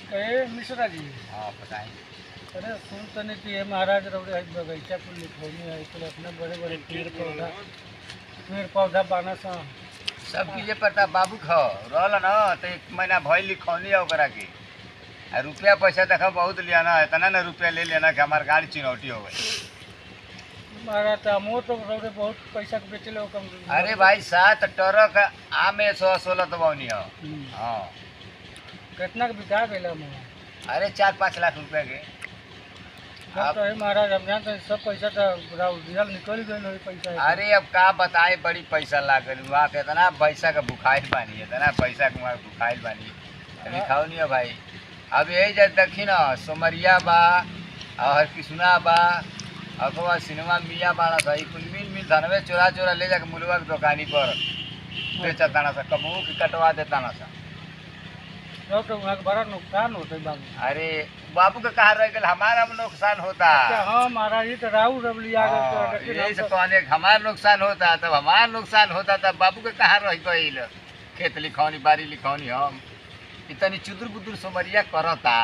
कहे मिश्रा जी। हाँ बताएं। अरे सुन तो नहीं कि ये महाराज रौड़े है बगीचा कुल लिखौनी है तो अपने बड़े बड़े पेड़ पौधा बाना सा सब चीजें पता बाबू खो रहल न तो 1 महीना भइल लिखौनी है ओकरा के आ रुपया पैसा देखा बहुत लिया ना इतना ना रुपया ले लेना कि हमार गाड़ी चिनौटी हो गई। महाराज तो हमो तो रौड़े बहुत पैसा के बेचे लो कम। अरे भाई 7 ट्रक आमे 116 दबावनी हो। हाँ कितना के बिका गया अरे 4-5 लाख रुपया के। अब तो है महाराज हम जानते हैं सब पैसा तो रियल निकल गए पैसा। अरे अब का बताए बड़ी पैसा लागल वहाँ के इतना पैसा का भुखाइल बानी इतना पैसा के वहाँ भुखाइल बानी लिखाओ नहीं है भाई। अब यही जब देखी न सोमरिया बा और हरकिसुना बा अथवा सिनेमा मियाँ बाड़ा सा कुल मिल धनवे चोरा चोरा ले जाके मुलवा की दुकानी पर बेचता ना सा कबू की कटवा देता ना सा। तो वहाँ बड़ा नुकसान होता है बाबू। अरे बाबू का कहा रह गया हमारा नुकसान होता। हाँ महाराज ये तो राहु रब लिया यही से कहने हमारा नुकसान होता तब हमारा नुकसान होता तब बाबू के कहाँ रह गई खेत लिखौनी बाड़ी लिखौनी हम इतनी चुदुर बुदुर सोमरिया करता।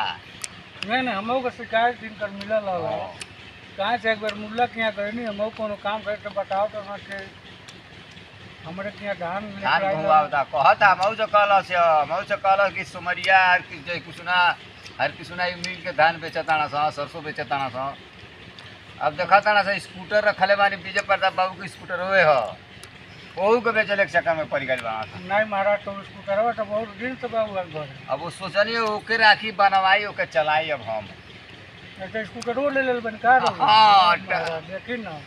नहीं हम का शिकायत दिन कर मिलल कहाँ से एक बार मुल्ला के यहाँ गए नहीं हम कोनो काम करे तो बताओ तो हमारे यहाँ धान घुमावता कहता मऊ से कहल कि सोमरिया हर किसुना मिल के धान बेचताना सा सरसों बेचताना सा। अब देखा ताना सा स्कूटर रखले बानी विजय प्रताप बाबू के स्कूटर हुए हो वहू के बेचले के चक्कर में पड़ गई बना नहीं महाराज तो स्कूटर तो बहुत दिन से बाबू घर। अब वो सोचनी ओके राखी बनवाई ओके चलाई अब हम स्कूटर ले ले बन का देखी ना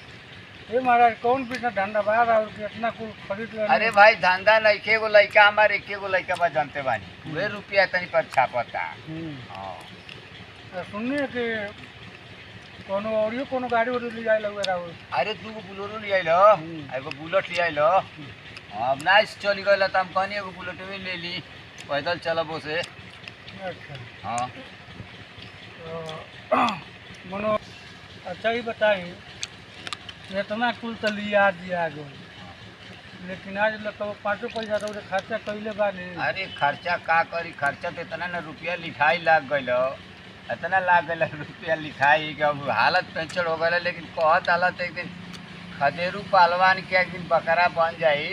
ये महाराज कौन बिना धंधा बाहर और कितना कुल खरीद ले। अरे भाई धंधा नहीं के गो लड़का हमारे एक गो लड़का बा जानते बानी वे रुपया तनी पर छापता। सुनिए कि कोनो और कोनो गाड़ी उड़ी ले जाए लगे राहुल। अरे 2 गो बुलेरो ले आइलो एगो बुलेट ले आइलो अब ना चली गई तो हम कहनी एगो बुलेट भी ले ली पैदल चलब से। अच्छा हाँ मनो अच्छा ही बताई इतना कुल तो लिया दिया गो लेकिन आज तो 5 पैसा तो खर्चा कैले बानी। अरे खर्चा का करी खर्चा तो इतना ना रुपया लिखाई लाग गई इतना लाग गई रुपया लिखाई कि अब हालत पेंचर हो गई लेकिन कहत हालत एक दिन खदेरू पहलवान के एक दिन बकरा बन जाई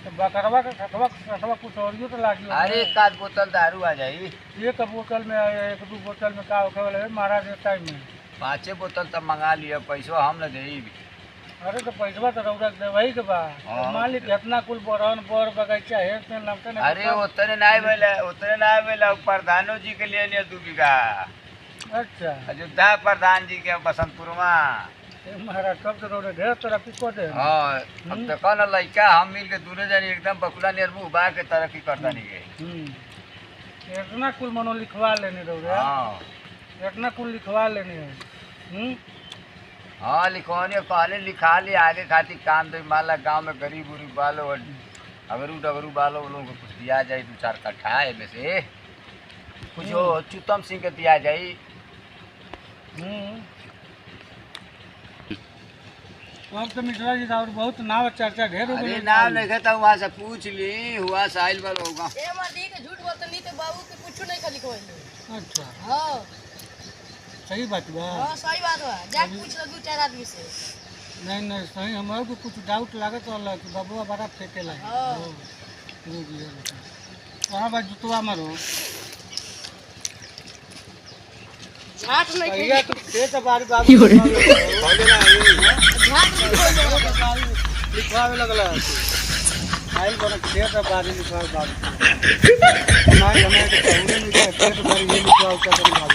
तो बकरवा का खटवा कुछ और तो लागी। अरे 1 बोतल दारू आ जाई। एक बोतल में 1-2 बोतल में का होखे वाला महाराज टाइम में 5 बोतल तब मंगा लिया पैसा हम न दे। अरे तो पैसा तो रौदा देवही के बा मान ली कितना कुल बरन बर बगीचा है तो लगता नहीं। अरे उतने ना भेला प्रधानो जी के लिए 2 बीघा। अच्छा अयोध्या प्रधान जी के बसंतपुर में महाराज सब तो रौदा ढेर तरह पिको दे। हाँ अब देखो ना लड़का हम मिल के दूरे जानी एकदम बकुला निर्मू बा के तरक्की करता नहीं गए इतना कुल मनो लिखवा लेने रौदा। हाँ इतना कुल लिखवा लेने है। हाँ लिखवानी पहले लिखा ली आगे खातिर काम दे मान ला गाँव में गरीब उरीब बालो अगरू डगरू बालो लोगों को कुछ दिया जाए 2-4 कट्ठा में से कुछ चुतम सिंह के दिया जाए। अब तो मिश्रा जी और बहुत नाव चर्चा ढेर हो गई। नाम नहीं था वहाँ से पूछ ली हुआ साहिल वाल होगा। झूठ बोलते नहीं तो बाबू के कुछ नहीं खाली कोई। अच्छा हाँ सही बात बा। हाँ सही बात बा जाके पूछ लो 2-4 आदमी से। नहीं सही हमारे को कुछ डाउट लागत वाला कि बाबूआ बड़ा फेंकेला। हाँ कहाँ बा जुतवा मारो झाट नहीं खेल तो खेत बारी बाबू लिखवावे लगला आइल बना खेत बारी लिखवावे बाबू ना हमें तो खेत बारी लिखवावे